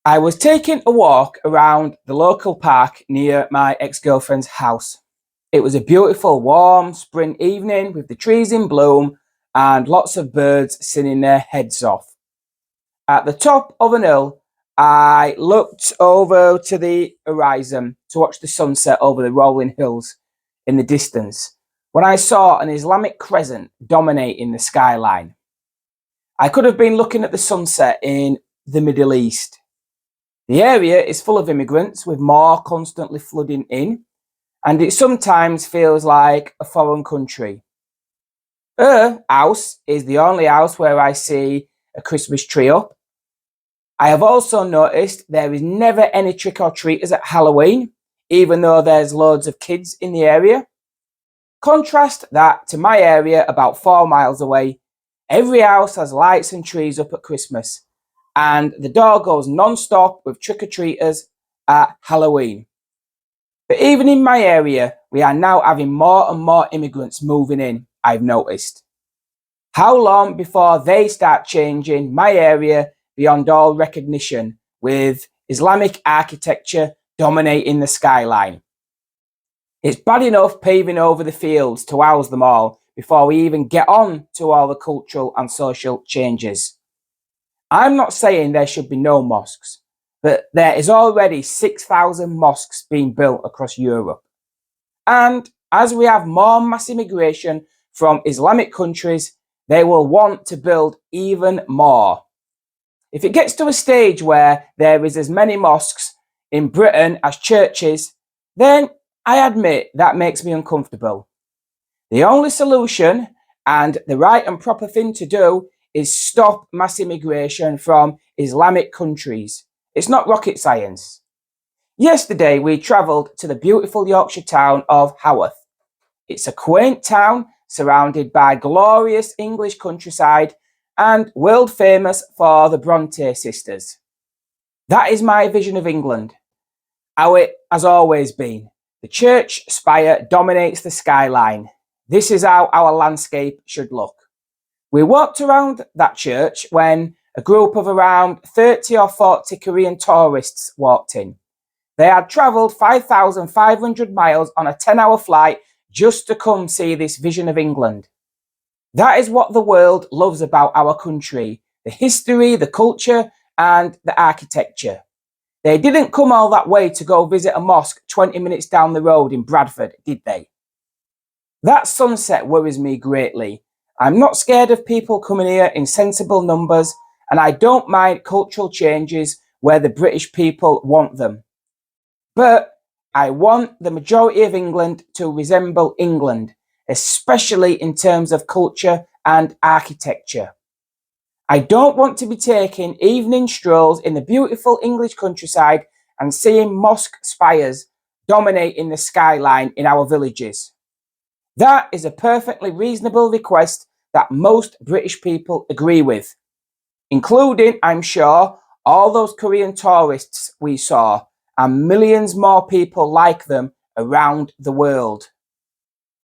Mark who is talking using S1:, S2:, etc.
S1: I was taking a walk around the local park near my ex-girlfriend's house. It was a beautiful, warm spring evening with the trees in bloom and lots of birds singing their heads off. At the top of an hill, I looked over to the horizon to watch the sunset over the rolling hills in the distance when I saw an Islamic crescent dominating the skyline. I could have been looking at the sunset in the Middle East. The area is full of immigrants with more constantly flooding in, and it sometimes feels like a foreign country. Her house is the only house where I see a Christmas tree up. I have also noticed there is never any trick-or-treaters at Halloween, even though there's loads of kids in the area. Contrast that to my area about 4 miles away. Every house has lights and trees up at Christmas, and the door goes non-stop with trick-or-treaters at Halloween. But even in my area, we are now having more and more immigrants moving in, I've noticed. How long before they start changing my area beyond all recognition, with Islamic architecture dominating the skyline? It's bad enough paving over the fields to house them all before we even get on to all the cultural and social changes. I'm not saying there should be no mosques, but there is already 6,000 mosques being built across Europe. And as we have more mass immigration from Islamic countries, they will want to build even more. If it gets to a stage where there is as many mosques in Britain as churches, then I admit that makes me uncomfortable. The only solution, and the right and proper thing to do, is stop mass immigration from Islamic countries. It's not rocket science. Yesterday, we travelled to the beautiful Yorkshire town of Haworth. It's a quaint town surrounded by glorious English countryside and world famous for the Bronte sisters. That is my vision of England, how it has always been. The church spire dominates the skyline. This is how our landscape should look. We walked around that church when a group of around 30 or 40 Korean tourists walked in. They had travelled 5,500 miles on a 10-hour flight just to come see this vision of England. That is what the world loves about our country: the history, the culture, and the architecture. They didn't come all that way to go visit a mosque 20 minutes down the road in Bradford, did they? That sunset worries me greatly. I'm not scared of people coming here in sensible numbers, and I don't mind cultural changes where the British people want them. But I want the majority of England to resemble England, especially in terms of culture and architecture. I don't want to be taking evening strolls in the beautiful English countryside and seeing mosque spires dominating the skyline in our villages. That is a perfectly reasonable request that most British people agree with, including, I'm sure, all those Korean tourists we saw and millions more people like them around the world.